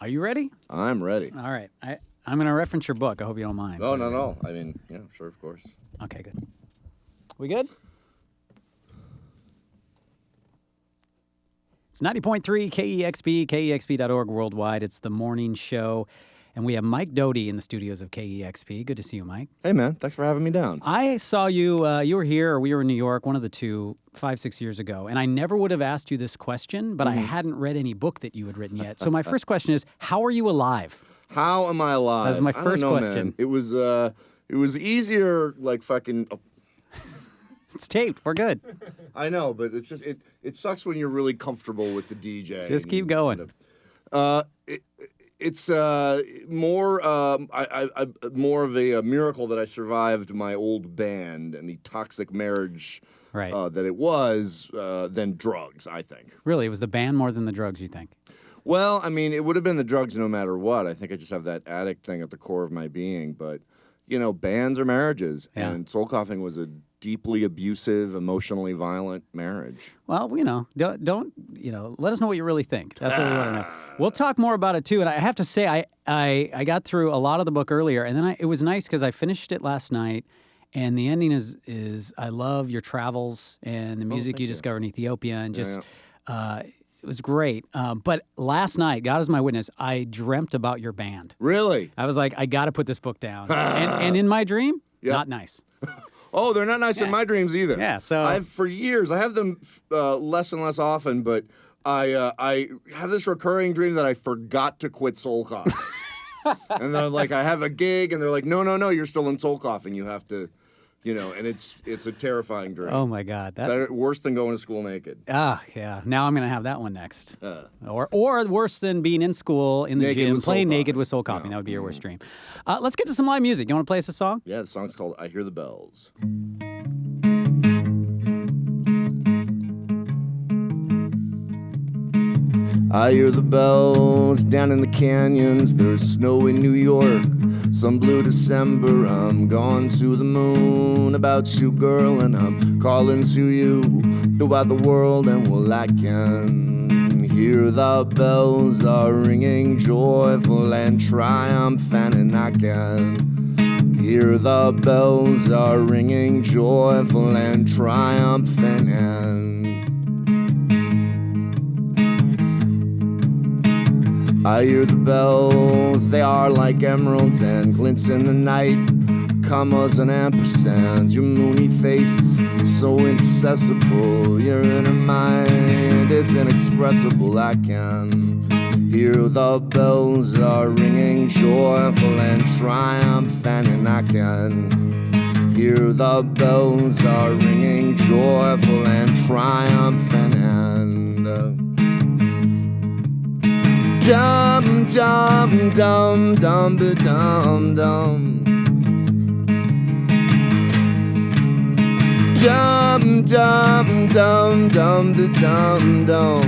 Are you ready? I'm ready. All right. I'm going to reference your book. I hope you don't mind. Oh, no. I mean, yeah, sure, of course. Okay, good. We good? It's 90.3 KEXP, KEXP.org worldwide. It's the morning show. And we have Mike Doughty in the studios of KEXP. Good to see you, Mike. Hey, man. Thanks for having me down. I saw you, you were here or we were in New York, one of the two, 5-6 years ago. And I never would have asked you this question, but I hadn't read any book that you had written yet. So my first question is, how are you alive? How am I alive? That's my first question. Man. It was easier, like fucking... It's taped. We're good. I know, but it's just, it sucks when you're really comfortable with the DJ. Just keep going. It's more more of a miracle that I survived my old band and the toxic marriage that it was than drugs, I think. Really? It was the band more than the drugs, you think? Well, I mean, it would have been the drugs no matter what. I think I just have that addict thing at the core of my being. But, you know, bands are marriages. Yeah. And Soul Coughing was a deeply abusive, emotionally violent marriage. Well, you know, don't let us know what you really think. That's what we want to know. We'll talk more about it, too. And I have to say, I got through a lot of the book earlier. And then it was nice because I finished it last night. And the ending is I love your travels and the music you discovered in Ethiopia. And just... It was great. But last night, God is my witness, I dreamt about your band. Really? I was like, I got to put this book down. and in my dream, not nice. Oh, they're not nice in my dreams either. Yeah, so... For years, I have them less and less often, but I have this recurring dream that I forgot to quit Soul Coughing. And then like, I have a gig, and they're like, no, you're still in Soul Coughing. You have to... You know, and it's a terrifying dream. Oh, my God. Worse than going to school naked. Ah, yeah. Now I'm going to have that one next. Or worse than being in school, in the gym, playing naked with Soul Coughing. That would be your worst dream. Let's get to some live music. You want to play us a song? Yeah, the song's called I Hear the Bells. I hear the bells down in the canyons. There's snow in New York. Some blue December, I'm gone to the moon about you, girl, and I'm calling to you throughout the world, and well, I can hear the bells are ringing joyful and triumphant, and I can hear the bells are ringing joyful and triumphant, and I hear the bells, they are like emeralds and glints in the night, commas and ampersands, your moony face, so inaccessible, your inner mind, it's inexpressible. I can hear the bells are ringing joyful and triumphant, and I can hear the bells are ringing joyful and triumphant, and dum dum dum dum ba dum dum dum dum dum dum ba dum dum.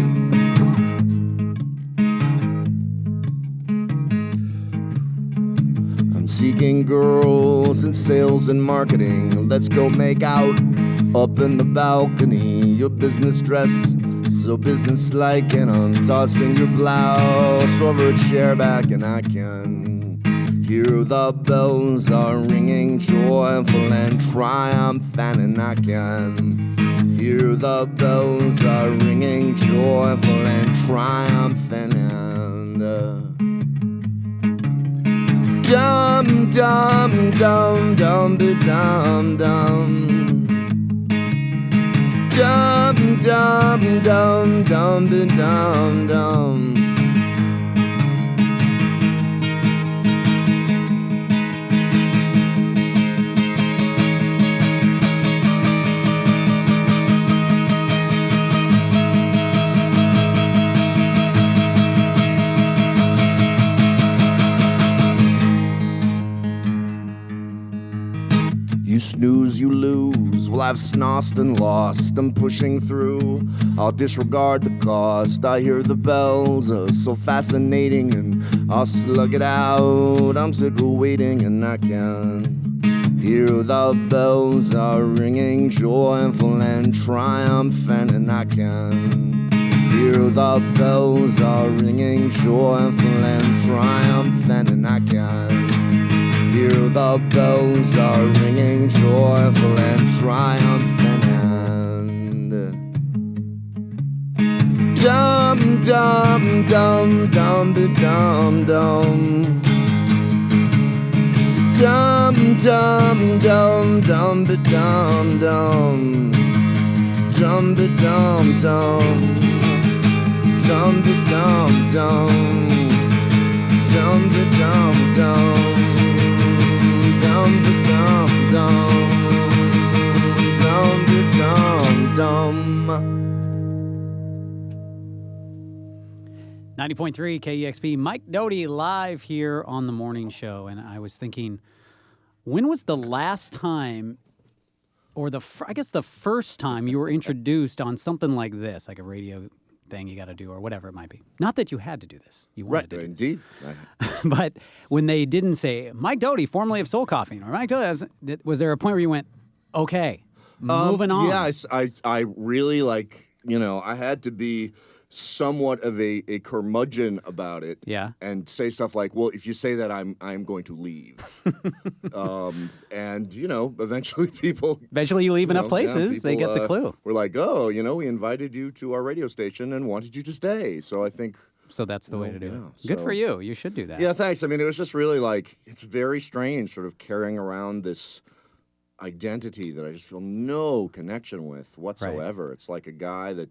I'm seeking girls in sales and marketing. Let's go make out up in the balcony. Your business dress so business-like, and I'm tossing your blouse over a chair back, and I can hear the bells are ringing joyful and triumphant, and I can hear the bells are ringing joyful and triumphant, and dum dum dum dum ba dum dum. Dum dum dum dum ba dum dum. You snooze, you lose. Well, I've snossed and lost. I'm pushing through. I'll disregard the cost. I hear the bells are so fascinating, and I'll slug it out. I'm sick of waiting, and I can hear the bells are ringing joyful and triumphant, and I can Hear the bells are ringing joyful and triumphant, and I can hear the bells are ringing joyful and triumphant, and dum dum dum dum dum dum. Dum dum dum dum dum dum dum dum dum. Dum dum dum dum dum dum dum dum dum dum. 90.3 KEXP, Mike Doughty live here on the morning show. And I was thinking, when was the last time, or I guess the first time you were introduced on something like this, like a radio thing you got to do or whatever it might be? Not that you had to do this. You wanted to do indeed. This. But when they didn't say, Mike Doughty, formerly of Soul Coughing, or Mike Doughty, was there a point where you went, okay, moving on? Yeah, I really I had to be somewhat of a curmudgeon about it. Yeah. And say stuff like, well, if you say that, I'm going to leave. And, eventually people... Eventually you leave enough places, they get the clue. We're like, oh, we invited you to our radio station and wanted you to stay. So I think... So that's the way to do it. Good for you. You should do that. Yeah, thanks. I mean, it was just really it's very strange sort of carrying around this identity that I just feel no connection with whatsoever. Right. It's like a guy that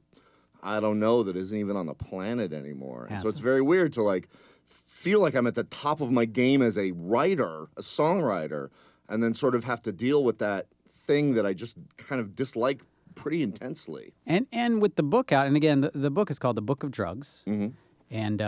I don't know that isn't even on the planet anymore. And so it's very weird to feel like I'm at the top of my game as a writer, a songwriter, and then sort of have to deal with that thing that I just kind of dislike pretty intensely. And with the book out, and again, the book is called The Book of Drugs, and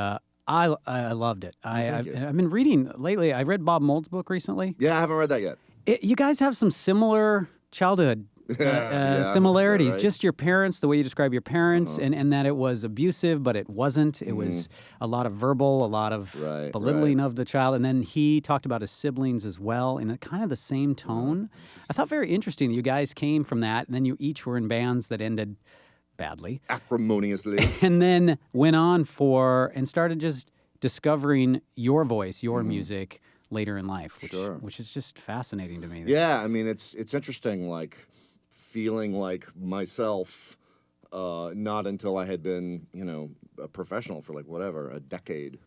I loved it. I've been reading lately. I read Bob Mould's book recently. Yeah, I haven't read that yet. You guys have some similar childhood similarities. Right. Just your parents, the way you describe your parents, and that it was abusive, but it wasn't. It was a lot of verbal, a lot of belittling of the child. And then he talked about his siblings as well in a kind of the same tone. I thought very interesting that you guys came from that, and then you each were in bands that ended badly. Acrimoniously. And then went on and started just discovering your voice, your music later in life, which is just fascinating to me. Yeah, I mean, it's interesting, feeling like myself, not until I had been, a professional for a decade,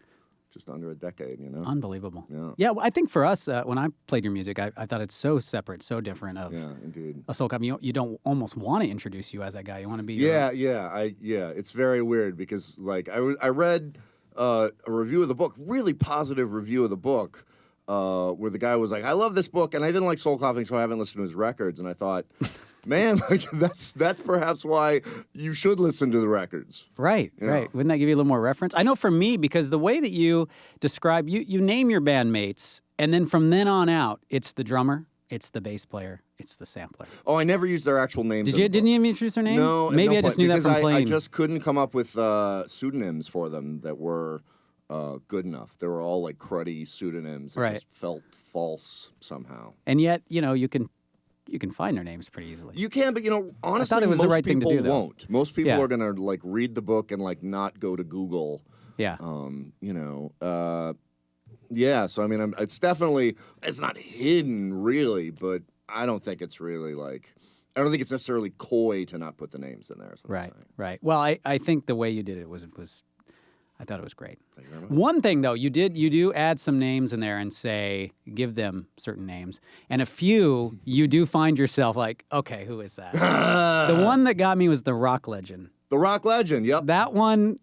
just under a decade, Unbelievable. Yeah. Yeah, well, I think for us, when I played your music, I thought it's so separate, so different of indeed. a soul company. You don't almost want to introduce you as that guy. You want to be it's very weird because, I read a review of the book, really positive review of the book, where the guy was like, I love this book, and I didn't like soul coughing, so I haven't listened to his records. And I thought, man, that's perhaps why you should listen to the records. Right, right. Wouldn't that give you a little more reference? I know for me, because the way that you describe, you name your bandmates, and then from then on out, it's the drummer, it's the bass player, it's the sampler. Oh, I never used their actual names. Didn't you even introduce their name? No. Maybe I just knew that from playing. I just couldn't come up with pseudonyms for them that were good enough. They were all cruddy pseudonyms. It just felt false somehow. And yet, you can find their names pretty easily. You can, but honestly, I thought it was most the right thing to people do, won't. Most people are gonna read the book and not go to Google. Yeah. Yeah. So I mean, it's not hidden really, but I don't think it's really I don't think it's necessarily coy to not put the names in there. Right. Well, I think the way you did it was I thought it was great. Thank you very much. One thing though, you do add some names in there and give them certain names, and a few you do find yourself okay, who is that? The one that got me was the rock legend. The rock legend. Yep. That one,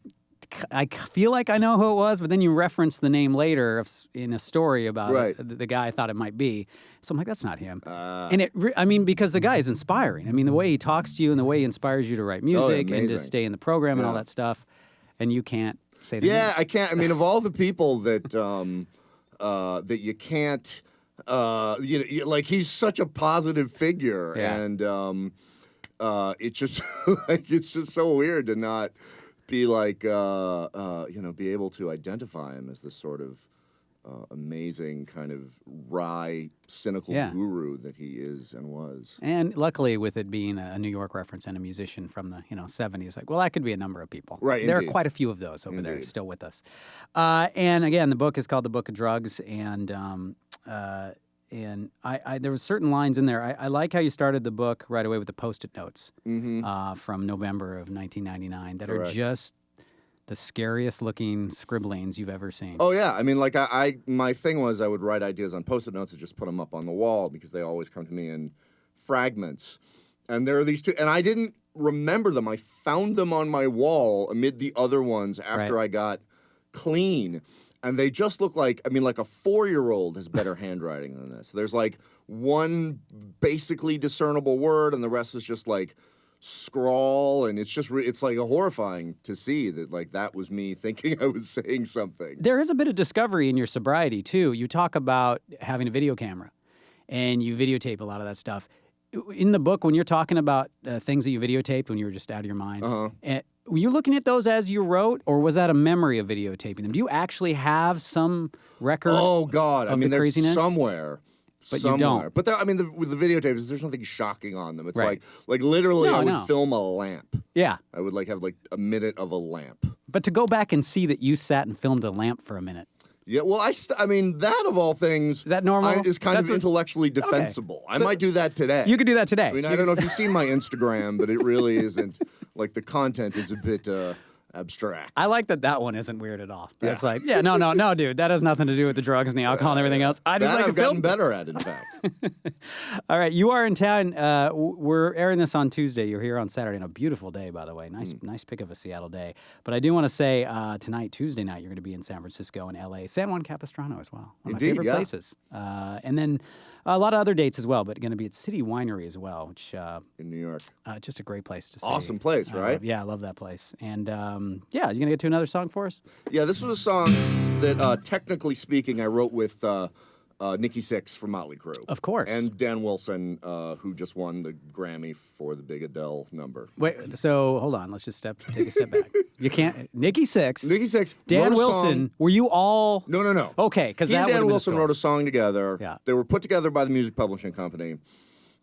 I feel like I know who it was, but then you reference the name later in a story about the guy I thought it might be. So I'm like, that's not him. And because the guy is inspiring. I mean, the way he talks to you and the way he inspires you to write music and to stay in the program and all that stuff, and you can't. I can't. I mean, of all the people that that you can't, he's such a positive figure, and it's just it's just so weird to not be be able to identify him as this sort of amazing kind of wry, cynical guru that he is and was. And luckily, with it being a New York reference and a musician from the 70s, like, well, that could be a number of people. There are quite a few of those over there still with us. And again, the book is called The Book of Drugs, and there were certain lines in there. I like how you started the book right away with the Post-it notes from November of 1999 that are just the scariest looking scribblings you've ever seen. Oh yeah, I mean, like my thing was I would write ideas on Post-it notes and just put them up on the wall because they always come to me in fragments. And there are these two, and I didn't remember them. I found them on my wall amid the other ones after I got clean. And they just look like, a 4-year-old has better handwriting than this. There's like one basically discernible word, and the rest is just like scrawl, and it's just it's like horrifying to see that like that was me thinking I was saying something. There is a bit of discovery in your sobriety too. You talk about having a video camera, and you videotape a lot of that stuff. In the book, when you're talking about things that you videotaped when you were just out of your mind, were you looking at those as you wrote, or was that a memory of videotaping them? Do you actually have some record? Oh God, of the they're craziness? Somewhere. But you don't. But with the videotapes, there's nothing shocking on them. It's like literally, I would film a lamp. Yeah, I would have a minute of a lamp. But to go back and see that you sat and filmed a lamp for a minute. Yeah, well, that of all things, is that normal? Is kind of intellectually defensible. Okay. I might do that today. You could do that today. I mean, I don't know if you've seen my Instagram, but it really isn't. Like the content is a bit abstract. I like that one isn't weird at all. It's like, no, dude, that has nothing to do with the drugs and the alcohol and everything else. I just like to film. I've gotten better at, in fact. All right, you are in town. We're airing this on Tuesday. You're here on Saturday. A beautiful day, by the way. Nice pick of a Seattle day. But I do want to say tonight, Tuesday night, you're going to be in San Francisco and L.A. San Juan Capistrano as well. One of my favorite places. And then a lot of other dates as well, but going to be at City Winery as well, which in New York. Just a great place to see. Awesome place, right? Yeah, I love that place. And you going to get to another song for us? Yeah, this was a song that, technically speaking, I wrote with Nikki Sixx from Motley Crue. Of course. And Dan Wilson, who just won the Grammy for the big Adele number. Wait, so hold on. Let's just take a step back. You can't. Nikki Sixx. Dan Dan Wilson. Song. Were you all? No. Okay, because he and Dan Wilson wrote a song together. Yeah. They were put together by the music publishing company.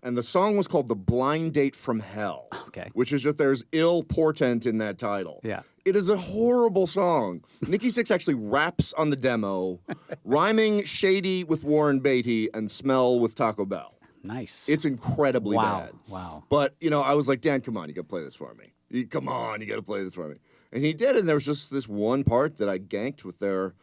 And the song was called The Blind Date from Hell. Okay. Which is just there's ill portent in that title. Yeah. It is a horrible song. Nikki Sixx actually raps on the demo, rhyming shady with Warren Beatty and smell with Taco Bell. Nice. It's incredibly bad. Wow. But, I was like, Dan, come on, you got to play this for me. You got to play this for me. And he did, and there was just this one part that I ganked with their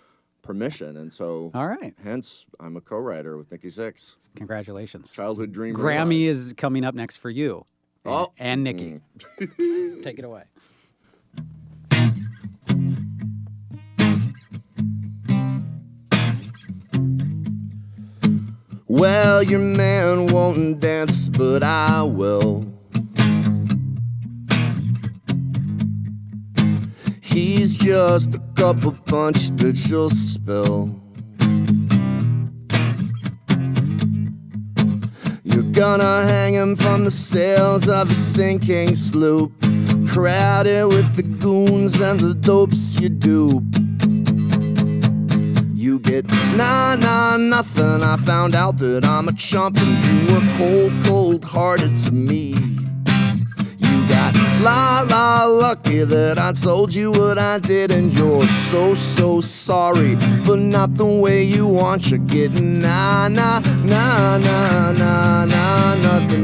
permission, and so all right. Hence, I'm a co-writer with Nikki Sixx. Congratulations. Childhood dream. Grammy is coming up next for you. And Nikki. Mm. Take it away. Well, your man won't dance, but I will. He's just a cup of punch that you'll spill. You're gonna hang him from the sails of a sinking sloop, crowded with the goons and the dopes you dupe. You get nothing. I found out that I'm a chump and you were cold-hearted to me. You got lucky that I told you what I did, and you're so sorry, but not the way you want. You're getting nothing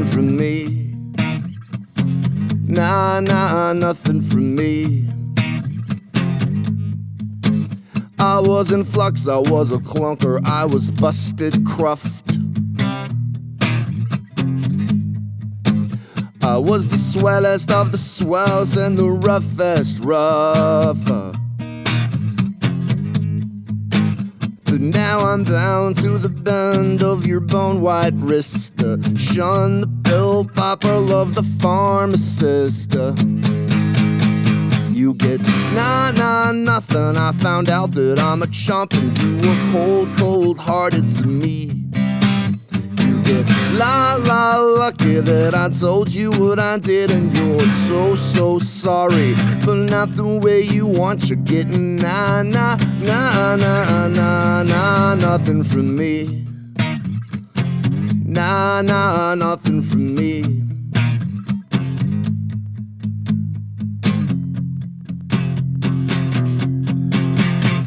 from me. Nothing from me. I was in flux, I was a clunker, I was busted, cruffed. I was the swellest of the swells and the roughest rougher. But now I'm bound to the bend of your bone-white wrist. Shun the pill popper, love the pharmacist. You get nothing. I found out that I'm a chump and you were cold-hearted to me. You get lucky lucky that I told you what I did, and you're so sorry, but not the way you want. You're getting nothing from me. Nothing from me.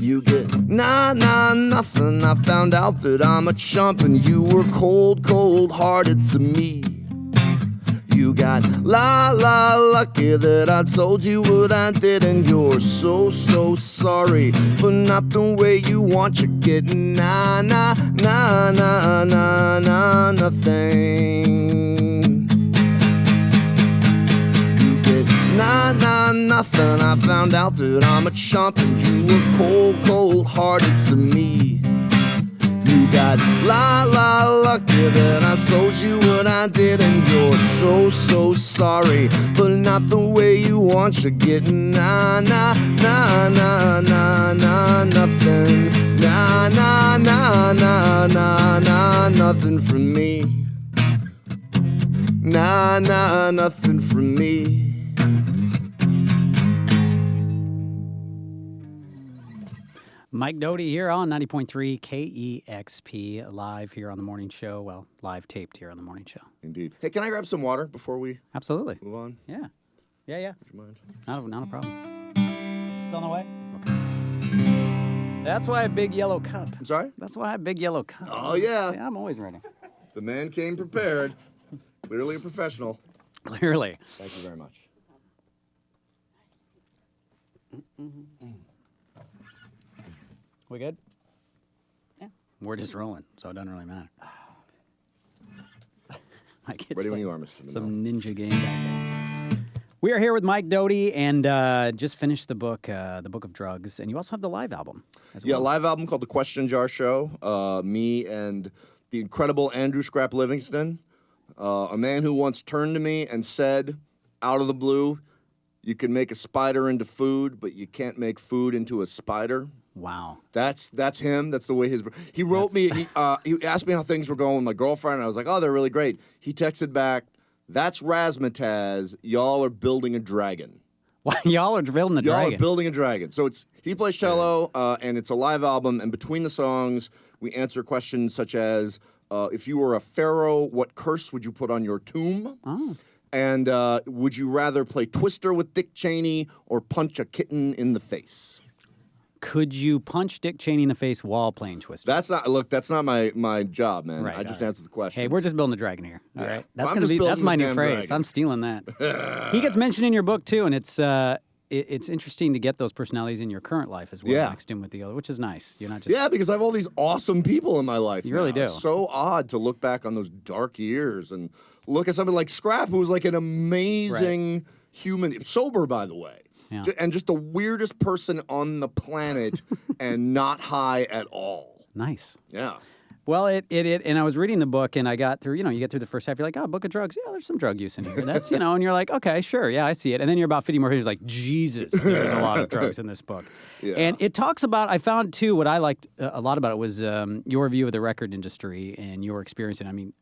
You get nothing. I found out that I'm a chump, and you were cold-hearted to me. You got lucky that I told you what I did, and you're so sorry, but not the way you want. You're getting nothing. You get nothing. I found out that I'm a chump, and you were cold-hearted to me. You got lucky that I told you what I did, and you're so sorry, but not the way you want. You're getting nothing. Nothing from me. Nothing from me. Mike Doughty here on 90.3 KEXP, live here on the morning show. Well, live taped here on the morning show. Indeed. Hey, can I grab some water before we Absolutely. move on? Yeah. Would you mind? Not a problem. It's on the way. Okay. That's why a big yellow cup. I'm sorry? That's why a big yellow cup. Oh, yeah. See, I'm always ready. The man came prepared. Clearly a professional. Clearly. Thank you very much. We good? Yeah. We're just rolling, so it doesn't really matter. Like it's Ready when like you are, Mr. some ninja game back there. We are here with Mike Doughty, and just finished the book of Drugs, and you also have the live album as well. Yeah, live album called The Question Jar Show. Me and the incredible Andrew Scrap Livingston, a man who once turned to me and said, out of the blue, you can make a spider into food, but you can't make food into a spider. Wow. That's him. That's the way he wrote me. He asked me how things were going with my girlfriend, and I was like, oh, they're really great. He texted back, that's razzmatazz. Y'all are building a dragon. Well, y'all are building a dragon. Y'all are building a dragon. So he plays cello, and it's a live album, and between the songs, we answer questions such as, if you were a pharaoh, what curse would you put on your tomb? Oh. And would you rather play Twister with Dick Cheney or punch a kitten in the face? Could you punch Dick Cheney in the face while playing Twister? That's not my job, man. Right, I just right. answered the question. Hey, we're just building a dragon here. All right, Well, that's my new damn phrase. dragon. I'm stealing that. He gets mentioned in your book too, and it's interesting to get those personalities in your current life as well, mixed in with the other, which is nice. You're not just because I have all these awesome people in my life. You really do. It's so odd to look back on those dark years and look at somebody like Scrap, who was like an amazing human, sober, by the way. Yeah. And just the weirdest person on the planet and not high at all. Nice. Yeah. Well, and I was reading the book, and I got through, you get through the first half, you're like, oh, book of drugs. Yeah, there's some drug use in here. That's, and you're like, okay, sure, yeah, I see it. And then you're about 50 more pages like, Jesus, there's a lot of drugs in this book. Yeah. And it talks about, I found, too, what I liked a lot about it was your view of the record industry and your experience. And I mean,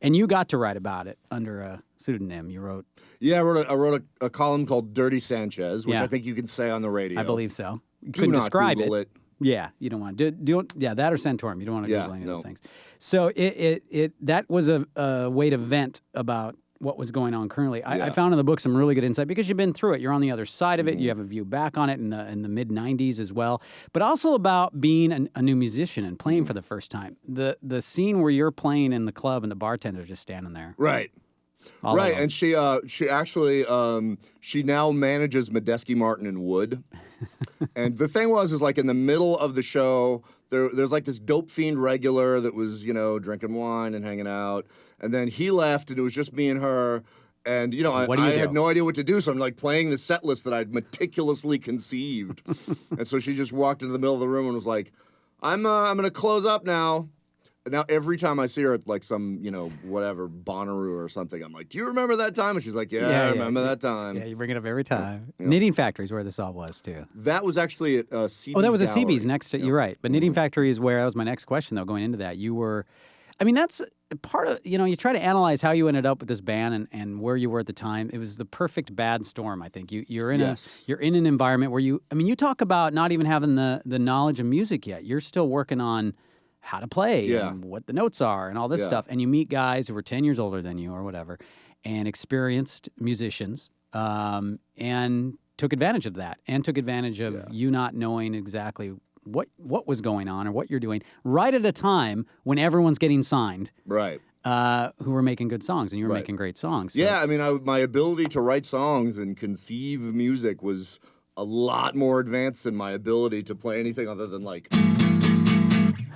and you got to write about it under a pseudonym. You wrote... Yeah, I wrote a column called Dirty Sanchez, which I think you can say on the radio. I believe so. You Do couldn't not describe Google it. Yeah, you don't want to do that or Santorum. You don't want to Google any of those no. things. So that was a way to vent about what was going on currently. I found in the book some really good insight because you've been through it. You're on the other side of it. You have a view back on it in the mid '90s as well, but also about being a new musician and playing for the first time. The scene where you're playing in the club and the bartender's just standing there. Right. Right, and she actually she now manages Medeski Martin and Wood. And the thing is like in the middle of the show, there's like this dope fiend regular that was, drinking wine and hanging out. And then he left, and it was just me and her. And, I had no idea what to do, so I'm like playing the set list that I'd meticulously conceived. And so she just walked into the middle of the room and was like, I'm going to close up now. And now every time I see her at like some, whatever, Bonnaroo or something, I'm like, do you remember that time? And she's like, I remember that time. Yeah, you bring it up every time. Knitting Factory is where this all was, too. That was actually at CB's. Oh, that was at Gallery. CB's next to, you're right. But Knitting Factory is where, that was my next question, though, going into that. You were, I mean, that's part of, you try to analyze how you ended up with this band and where you were at the time. It was the perfect bad storm, I think. You're in an environment where you talk about not even having the knowledge of music yet. You're still working on how to play and what the notes are and all this stuff. And you meet guys who were 10 years older than you or whatever and experienced musicians and took advantage of that and took advantage of you not knowing exactly what was going on or what you're doing right at a time when everyone's getting signed. Right. Who were making good songs, and you were making great songs. So. Yeah, I mean, my ability to write songs and conceive music was a lot more advanced than my ability to play anything other than like...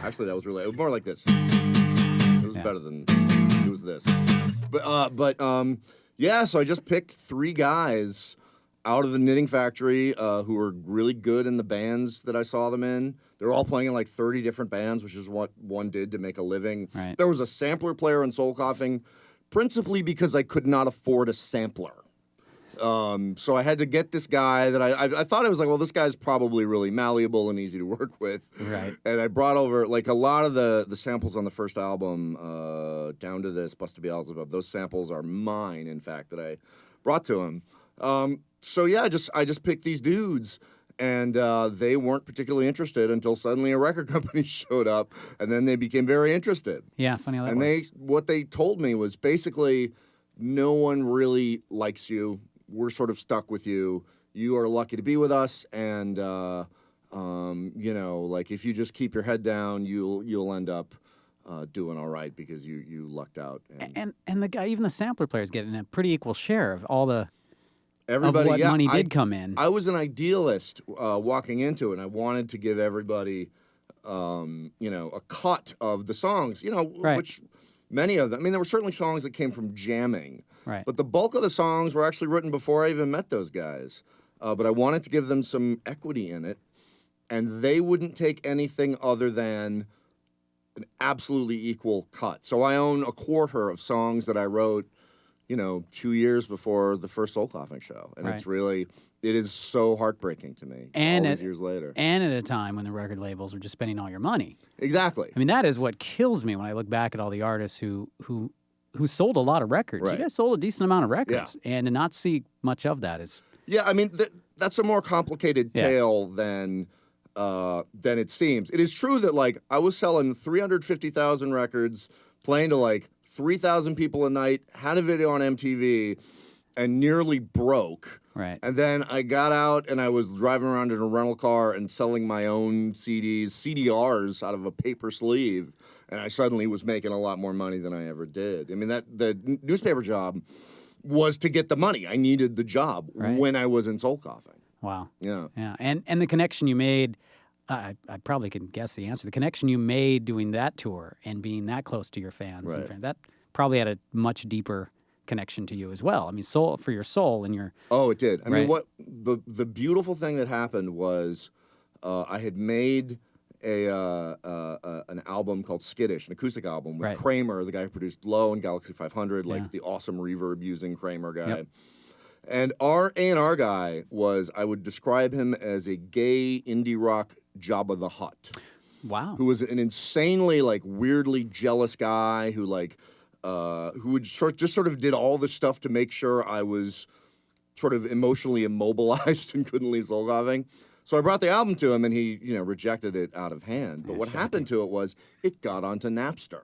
Actually, it was more like this. It was better than... It was this. So I just picked 3 guys out of the Knitting Factory who were really good in the bands that I saw them in. They were all playing in like 30 different bands, which is what one did to make a living. Right. There was a sampler player in Soul Coughing, principally because I could not afford a sampler. So I had to get this guy that I thought I was like, well, this guy's probably really malleable and easy to work with. Right. And I brought over like a lot of the samples on the first album, Down to This, Bust to Beelzebub. Those samples are mine, in fact, that I brought to him. I just picked these dudes, and they weren't particularly interested until suddenly a record company showed up, and then they became very interested. Yeah, funny how that works. What they told me was basically, no one really likes you. We're sort of stuck with you. You are lucky to be with us, and like if you just keep your head down, you'll end up doing all right because you lucked out. And the guy, even the sampler players, getting a pretty equal share of all the. Everybody, of what money did come in. I was an idealist walking into it, and I wanted to give everybody, a cut of the songs, which many of them, I mean, there were certainly songs that came from jamming. Right. But the bulk of the songs were actually written before I even met those guys. But I wanted to give them some equity in it, and they wouldn't take anything other than an absolutely equal cut. So I own a quarter of songs that I wrote 2 years before the first Soul Coughing show. And it is so heartbreaking to me all these years later. And at a time when the record labels were just spending all your money. Exactly. I mean, that is what kills me when I look back at all the artists who sold a a records. Right. You guys sold a decent amount of records. Yeah. And to not see much of that is... Yeah, I mean, that's a more complicated tale than it seems. It is true that, like, I was selling 350,000 records, playing to, like, 3,000 people a night, had a video on MTV, and nearly broke. Right. And then I got out and I was driving around in a rental car and selling my own CDRs out of a paper sleeve. And I suddenly was making a lot more money than I ever did. I mean, the newspaper job was to get the money. I needed the job when I was in Soul Coughing. Wow. Yeah. Yeah. And the connection you made... I probably can guess the answer. The connection you made doing that tour and being that close to your fans, that probably had a much deeper connection to you as well. I mean, for your soul and your... Oh, it did. I mean, what the beautiful thing that happened was I had made an album called Skittish, an acoustic album with Kramer, the guy who produced Low and Galaxy 500, like the awesome reverb-using Kramer guy. Yep. And our A&R guy I would describe him as a gay indie rock Jabba the Hutt. Wow. Who was an insanely, like, weirdly jealous guy who would just sort of did all the stuff to make sure I was sort of emotionally immobilized and couldn't leave Soul Coughing. So I brought the album to him, and he, rejected it out of hand. But what happened to it was it got onto Napster.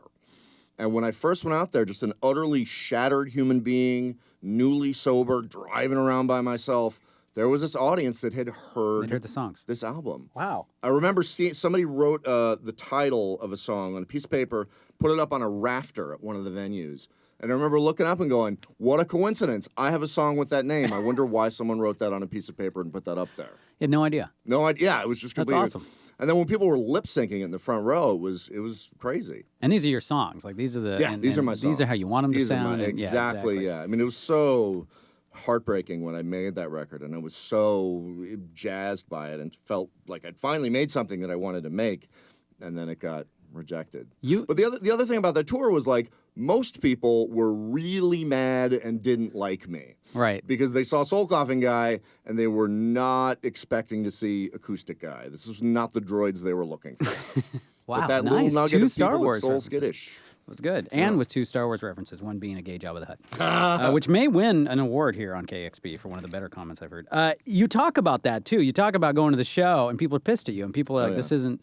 And when I first went out there, just an utterly shattered human being, newly sober, driving around by myself, there was this audience that had heard the songs. This album. Wow. I remember seeing somebody wrote the title of a song on a piece of paper, put it up on a rafter at one of the venues. And I remember looking up and going, what a coincidence. I have a song with that name. I wonder why someone wrote that on a piece of paper and put that up there. You had no idea. No idea. Yeah, it was just completely... That's awesome. And then when people were lip syncing in the front row, it was crazy. And these are your songs. Like, these are the... these are my songs. These are how you want them to sound. Exactly. I mean, it was so heartbreaking when I made that record, and I was so jazzed by it and felt like I'd finally made something that I wanted to make, and then it got rejected. But the other thing about that tour was, like, most people were really mad and didn't like me. Right. Because they saw Soul Coughing guy, and they were not expecting to see acoustic guy. This was not the droids they were looking for. Wow, but that nice. little nugget Two of Star people Wars that soul skittish. It was good. And with 2 Star Wars references, one being a gay Jabba the Hutt, which may win an award here on KEXP for one of the better comments I've heard. You talk about that, too. You talk about going to the show, and people are pissed at you, and people are like, this isn't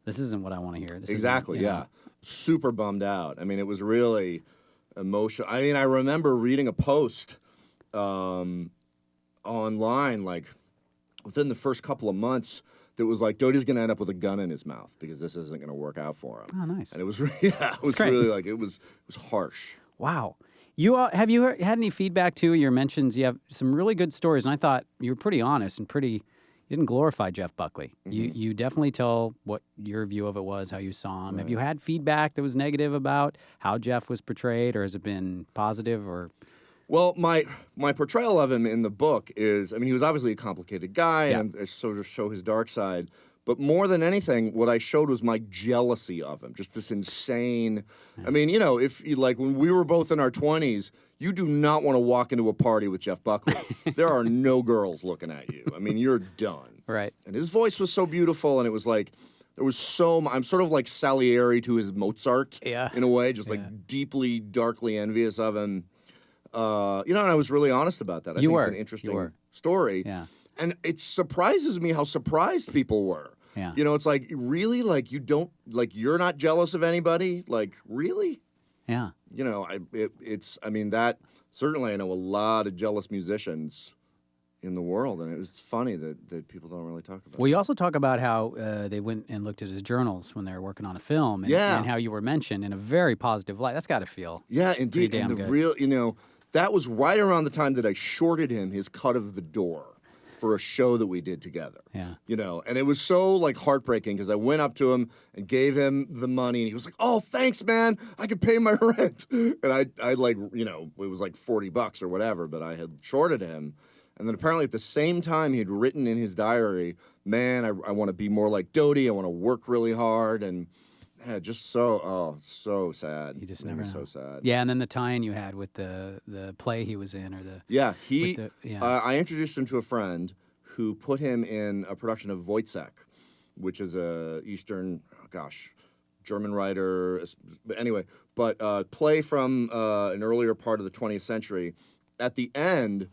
what I want to hear. This exactly, isn't, you know. Super bummed out. I mean, it was really emotional. I mean, I remember reading a post online, like, within the first couple of months, that was like, Doughty's going to end up with a gun in his mouth because this isn't going to work out for him. Oh, nice. And it was, it was really like, it was harsh. Wow. Have you had any feedback, too? Your mentions, you have some really good stories, and I thought you were pretty honest and you didn't glorify Jeff Buckley. Mm-hmm. You definitely tell what your view of it was, how you saw him. Right. Have you had feedback that was negative about how Jeff was portrayed, or has it been positive, or... Well, my portrayal of him in the book is, I mean, he was obviously a complicated guy, and I sort of show his dark side. But more than anything, what I showed was my jealousy of him, just this insane... I mean, you know, if you, like, when we were both in our 20s, you do not want to walk into a party with Jeff Buckley. There are no girls looking at you. I mean, you're done. Right. And his voice was so beautiful, and it was like... There was I'm sort of like Salieri to his Mozart, in a way, just like deeply, darkly envious of him. You know, and I was really honest about that. I think it's an interesting story. Yeah. And it surprises me how surprised people were. Yeah. You know, it's like, really? Like, you're not jealous of anybody? Like, really? Yeah. You know, I mean, that, certainly I know a lot of jealous musicians in the world, and it's funny that people don't really talk about. Well, you also talk about how they went and looked at his journals when they were working on a film, and how you were mentioned in a very positive light. That's got to feel indeed. damn and the good. real, you know, that was right around the time that I shorted him his cut of The Door for a show that we did together. Yeah. You know, and it was so, like, heartbreaking because I went up to him and gave him the money, and he was like, "Oh, thanks, man. I can pay my rent." And I like, you know, it was like $40 or whatever, but I had shorted him. And then apparently at the same time he had written in his diary, "Man, I want to be more like Doughty. I want to work really hard." And just so sad. He just never so sad. Yeah, and then the tie-in you had with the play he was in, or the I introduced him to a friend who put him in a production of Wojciech, which is a Eastern, German writer. Anyway, but play from an earlier part of the 20th century. At the end,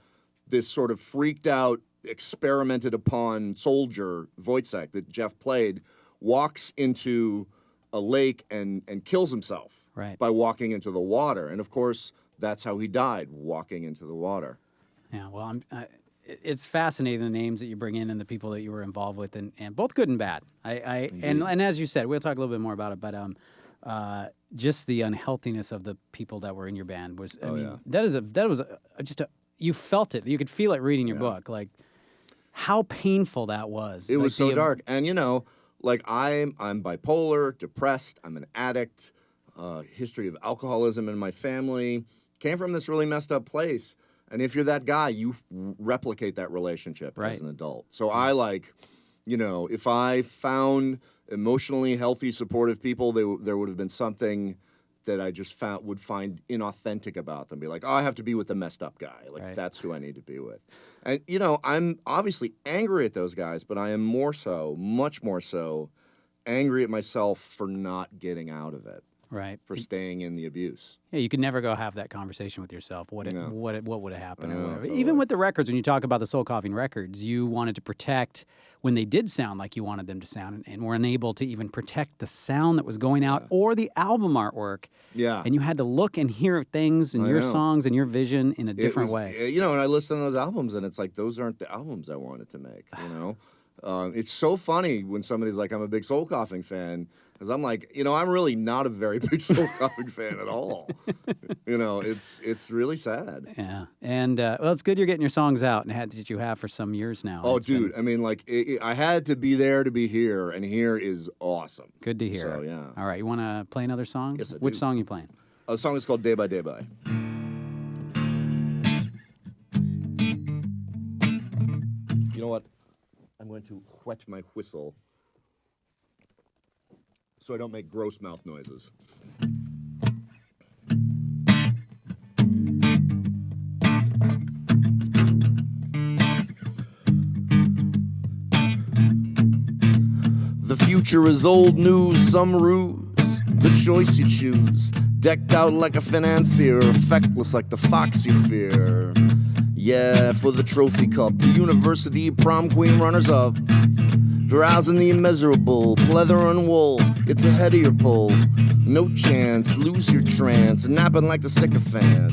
this sort of freaked out, experimented upon soldier, Wojciech, that Jeff played, walks into a lake and kills himself by walking into the water. And, of course, that's how he died, walking into the water. Yeah, well, it's fascinating, the names that you bring in and the people that you were involved with, and both good and bad. And as you said, we'll talk a little bit more about it, but just the unhealthiness of the people that were in your band was, that was just you felt it. You could feel it reading your book, like how painful that was. It was so dark. And, you know, like, I'm bipolar, depressed, I'm an addict, history of alcoholism in my family, came from this really messed up place. And if you're that guy, you replicate that relationship as an adult. So I, like, you know, if I found emotionally healthy, supportive people, there would have been something that I just would find inauthentic about them. Be like, oh, I have to be with the messed up guy. Like, that's who I need to be with. And, you know, I'm obviously angry at those guys, but I am much more so, angry at myself for not getting out of it. Right. For staying in the abuse. Yeah, you could never go have that conversation with yourself. What would have happened or whatever. Totally. Even with the records, when you talk about the Soul Coughing records, you wanted to protect when they did sound like you wanted them to sound, and were unable to even protect the sound that was going out or the album artwork. Yeah. And you had to look and hear things and your songs and your vision in a different way. You know, and I listen to those albums, and it's like, those aren't the albums I wanted to make, you know? It's so funny when somebody's like, I'm a big Soul Coughing fan. Because I'm like, you know, I'm really not a very big Soul Coughing fan at all. You know, it's really sad. Yeah. And, well, it's good you're getting your songs out, and that you have for some years now. Oh, dude. I mean, like, I had to be there to be here, and here is awesome. Good to hear. So, yeah. All right. You want to play another song? Yes, I do. Which song are you playing? The song is called Day by Day by. You know what? I'm going to wet my whistle so I don't make gross mouth noises. The future is old news, some ruse, the choice you choose. Decked out like a financier, effectless like the fox you fear. Yeah, for the trophy cup, the university prom queen runners-up. Drowsing the immeasurable, pleather and wool, it's ahead of your pole. No chance, lose your trance, napping like the sycophant.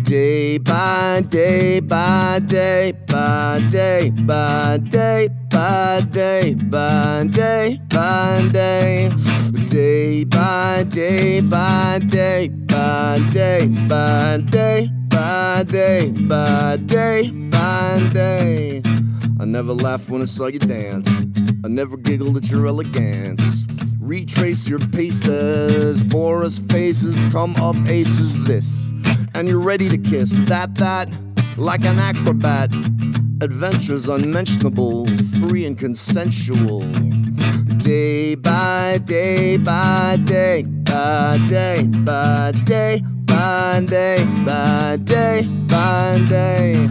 Day by day by day by day by day by day by day by day. Day by day by day by day by day by day by day by day. I never laughed when I saw you dance. I never giggled at your elegance. Retrace your paces, Boris faces, come up aces this. And you're ready to kiss that, like an acrobat. Adventures unmentionable, free and consensual. Day by day by day by day by day by day by day by day.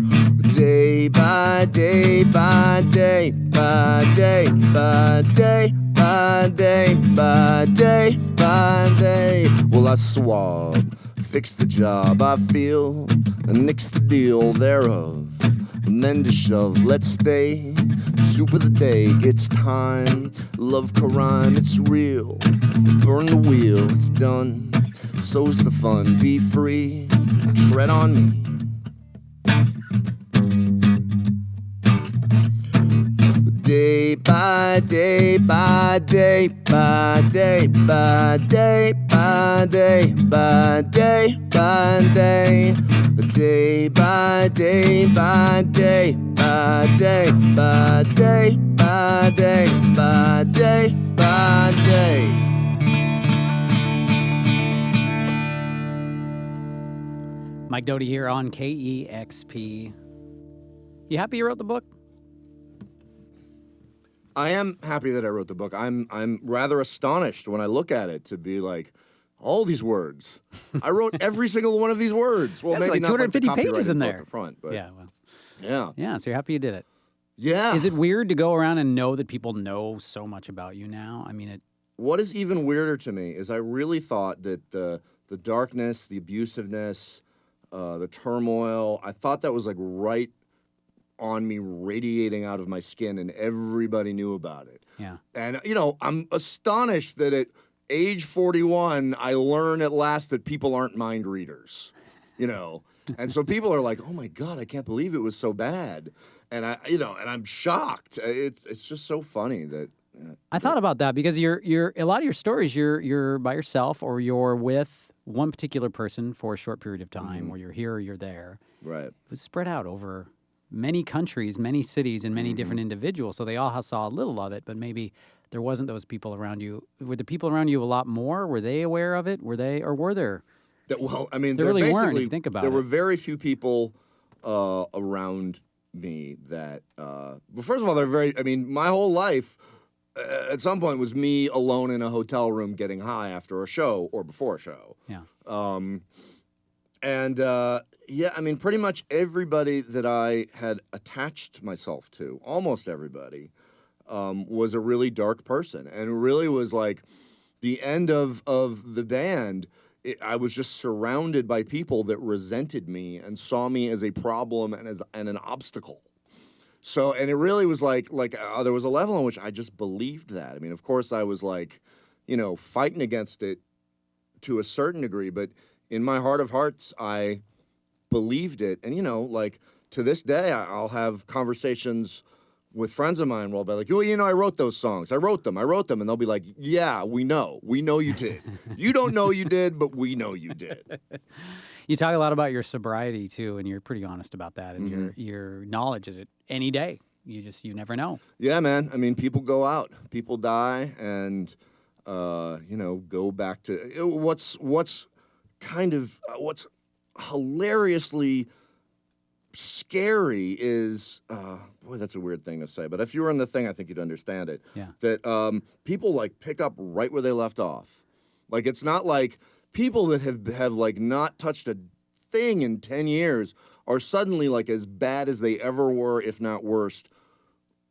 Day by day by day by day by day by day by day by day. Well, I swab, fix the job I feel, and nix the deal thereof. Mend a shove, let's stay. Soup of the day, it's time. Love crime, it's real. Burn the wheel, it's done. So's the fun, be free. Tread on me. Day by day by day by day by day by day by day by day. Day by day by day by day by day by day by day by day. Mike Doughty here on KEXP. You happy you wrote the book? I am happy that I wrote the book. I'm rather astonished when I look at it to be like, all these words. I wrote every single one of these words. Well, That's maybe like not 250 like the pages in there. At the front, but Yeah, well. Yeah. Yeah, so you're happy you did it. Yeah. Is it weird to go around and know that people know so much about you now? I mean, What is even weirder to me is I really thought that the darkness, the abusiveness, the turmoil, I thought that was like right on me, radiating out of my skin, and everybody knew about it. Yeah. And, you know, I'm astonished that at age 41, I learn at last that people aren't mind readers, you know? And so people are like, oh my God, I can't believe it was so bad. And and I'm shocked. It's just so funny that. I thought about that because you're a lot of your stories, you're by yourself or you're with one particular person for a short period of time, or you're here or you're there. Right. It was spread out over many countries, many cities, and many different individuals. So they all saw a little of it, but maybe there wasn't those people around you. Were the people around you a lot more? Were they aware of it? Were there? Well, I mean, there really weren't, if you think about there it. were very few people around me that, well, first of all, my whole life at some point was me alone in a hotel room getting high after a show or before a show. Yeah. Pretty much everybody that I had attached myself to, almost everybody, was a really dark person. And it really was like the end of the band. I was just surrounded by people that resented me and saw me as a problem and an obstacle. So, and it really was like there was a level on which I just believed that. I mean, of course, I was like, fighting against it to a certain degree, but in my heart of hearts, I believed it. And, to this day, I'll have conversations with friends of mine where I'll be like, I wrote those songs. I wrote them. And they'll be like, yeah, we know. We know you did. You don't know you did, but we know you did. You talk a lot about your sobriety, too, and you're pretty honest about that. And your knowledge is it any day. You never know. Yeah, man. I mean, people go out. People die and, go back to what's hilariously scary is, boy, that's a weird thing to say, but if you were in the thing, I think you'd understand it. Yeah. That people like pick up right where they left off. Like, it's not like people that have like not touched a thing in 10 years are suddenly like as bad as they ever were, if not worse,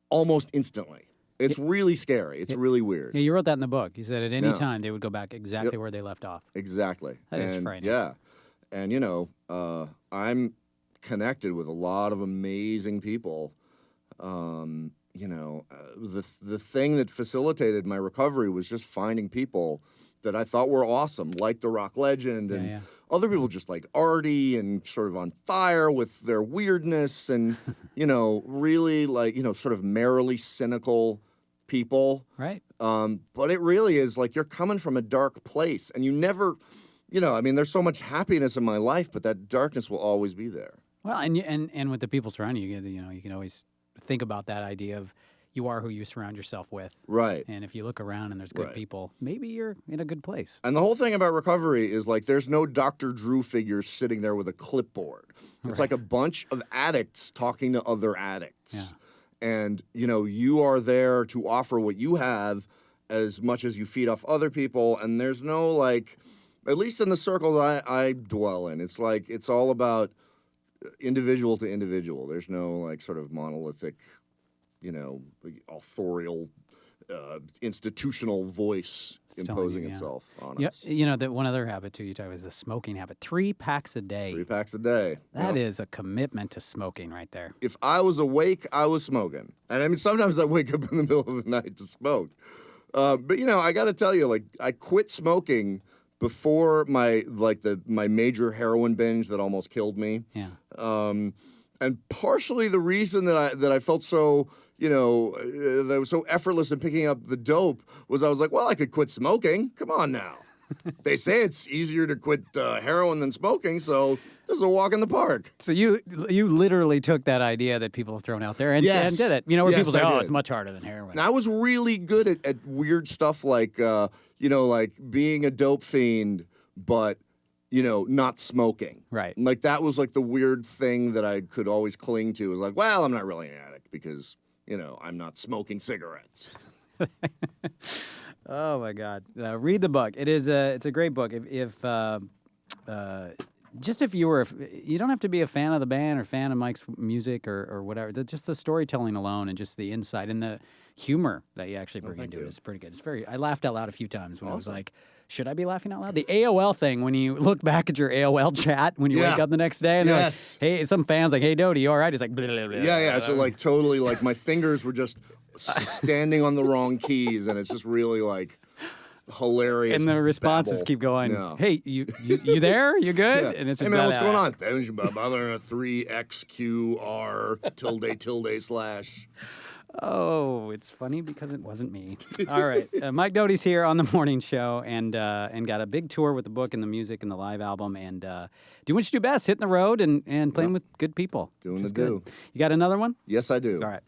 almost instantly. It's really scary. It's really weird. Yeah, you wrote that in the book. You said at any Yeah. time they would go back exactly where they left off. Exactly. That is frightening. Yeah. And, I'm connected with a lot of amazing people. The thing that facilitated my recovery was just finding people that I thought were awesome, like the rock legend, and other people just like Artie and sort of on fire with their weirdness and, really like, sort of merrily cynical people. Right. But it really is like you're coming from a dark place and you never, there's so much happiness in my life, but that darkness will always be there. Well, and with the people surrounding you, you can always think about that idea of you are who you surround yourself with. Right. And if you look around and there's good people, maybe you're in a good place. And the whole thing about recovery is like there's no Dr. Drew figure sitting there with a clipboard. It's like a bunch of addicts talking to other addicts. Yeah. And, you are there to offer what you have as much as you feed off other people. And there's no like, at least in the circles I dwell in, it's like it's all about individual to individual. There's no like sort of monolithic, authorial, institutional voice imposing itself on us. That one other habit too you talk about is the smoking habit. 3 packs a day. 3 packs a day. That is a commitment to smoking right there. If I was awake, I was smoking. And I mean, sometimes I wake up in the middle of the night to smoke. But I got to tell you, like, I quit smoking before my major heroin binge that almost killed me. Yeah. And partially the reason that I felt so, that I was so effortless in picking up the dope was I was like, well, I could quit smoking. Come on now. They say it's easier to quit heroin than smoking, so this is a walk in the park. So you literally took that idea that people have thrown out there and did it. Where people say, it's much harder than heroin. And I was really good at weird stuff like, like being a dope fiend, but not smoking. Right. Like that was like the weird thing that I could always cling to. It was like, well, I'm not really an addict because, I'm not smoking cigarettes. Oh my God! Read the book. It's a great book. If you don't have to be a fan of the band or fan of Mike's music or whatever. Just the storytelling alone and just the insight and the humor that you actually bring into it is pretty good. I laughed out loud a few times when I was like, should I be laughing out loud? The AOL thing, when you look back at your AOL chat when you wake up the next day and they're like, hey, some fans like, hey, Doughty, you all right? He's like, blah, blah, blah, yeah. So like totally like my fingers were just standing on the wrong keys and it's just really like hilarious. And the responses babble. Keep going, hey, you there? You good? Yeah. And it's hey just man, what's going on? 3XQR /. Oh, it's funny because it wasn't me. All right. Mike Doughty's here on the morning show and got a big tour with the book and the music and the live album and doing what you do best, hitting the road and playing with good people. Doing the do. You got another one? Yes, I do. All right.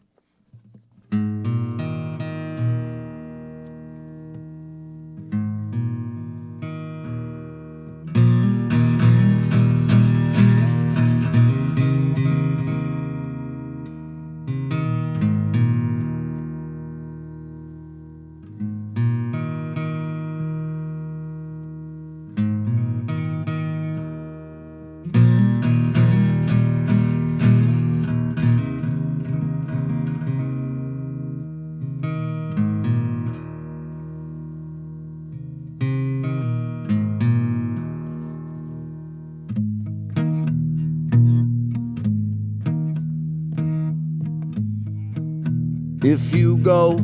If you go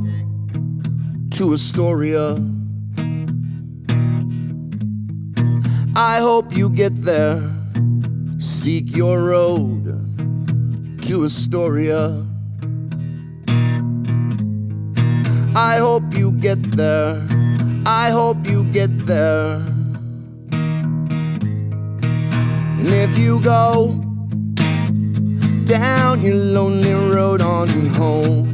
to Astoria, I hope you get there. Seek your road to Astoria. I hope you get there. I hope you get there. And if you go down your lonely road on home,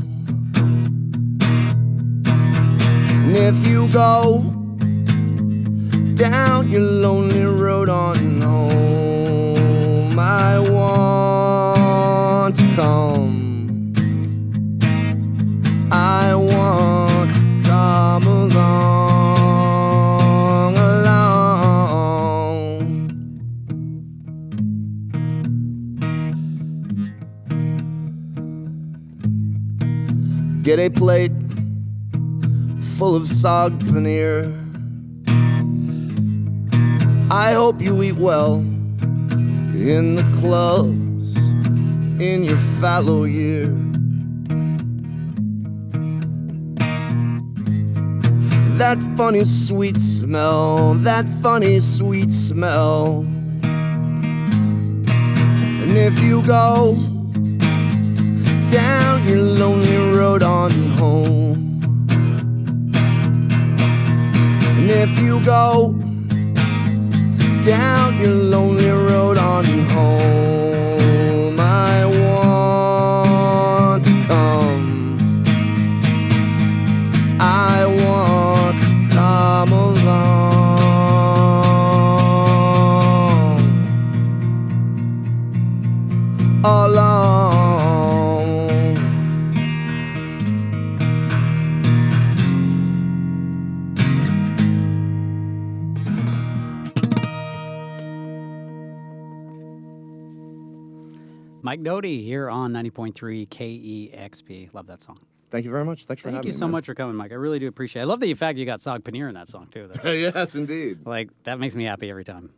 and if you go down your lonely road on home, I want to come. I want to come along. Get a plate full of sog paneer. I hope you eat well in the clubs in your fallow year. That funny sweet smell, that funny sweet smell. And if you go down your lonely road on home, and if you go down your lonely road on home, I want to come, I want to come along. Mike Doughty here on 90.3 KEXP. Love that song. Thank you very much. Thanks for having me. Thank you so much for coming, Mike. I really do appreciate it. I love the fact you got Sog Paneer in that song, too. Yes, indeed. Like, that makes me happy every time.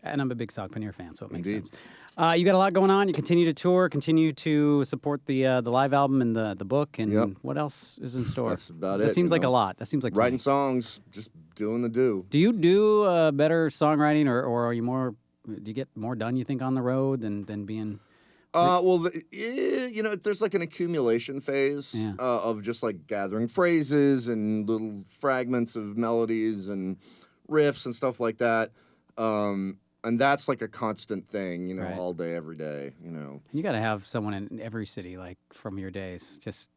And I'm a big Sog Paneer fan, so it makes Indeed. sense. You got a lot going on. You continue to tour, continue to support the live album and the book. And Yep. what else is in store? That's about it. That seems you like know. a lot. That seems like Writing plenty. songs, just doing the do. Do you do better songwriting, or are you more? Do you get more done, you think, on the road than being? You know, there's like an accumulation phase Yeah. of just like gathering phrases and little fragments of melodies and riffs and stuff like that. And that's like a constant thing, you know, Right. all day, every day, you know. You got to have someone in every city, like from your days. Just,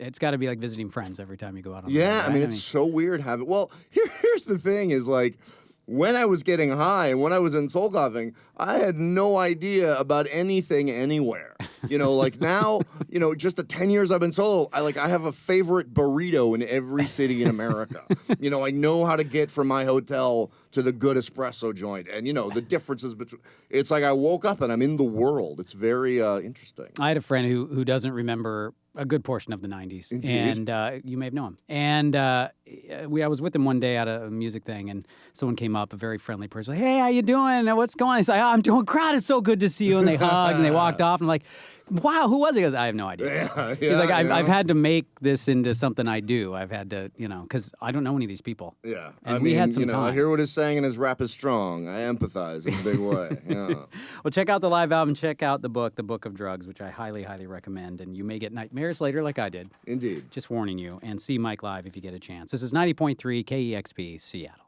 it's got to be like visiting friends every time you go out on the road, Yeah, I right? mean, it's so weird having. Well, here's the thing: is like when I was getting high and when I was in soul coughing, I had no idea about anything anywhere. You know, like now, you know, just the 10 years I've been solo, I have a favorite burrito in every city in America. You know, I know how to get from my hotel to the good espresso joint, and you know the differences between. It's like I woke up and I'm in the world. It's very interesting. I had a friend who doesn't remember a good portion of the 90s. Indeed. And you may have known him. And I was with him one day at a music thing, and someone came up, a very friendly person, like, hey, how you doing? What's going on? He's like, oh, I'm doing great. It's so good to see you. And they hugged, and they walked off. And I'm like, wow, who was he? He goes, I have no idea. Yeah, He's like, you know? I've had to make this into something I do. I've had to, you know, because I don't know any of these people. Yeah, And I we mean, had some you know, I time. hear what he's saying, and his rap is strong. I empathize in a big way. Yeah. Well, check out the live album. Check out the book, The Book of Drugs, which I highly, highly recommend. And you may get nightmares later like I did. Indeed. Just warning you. And see Mike live if you get a chance. This is 90.3 KEXP, Seattle.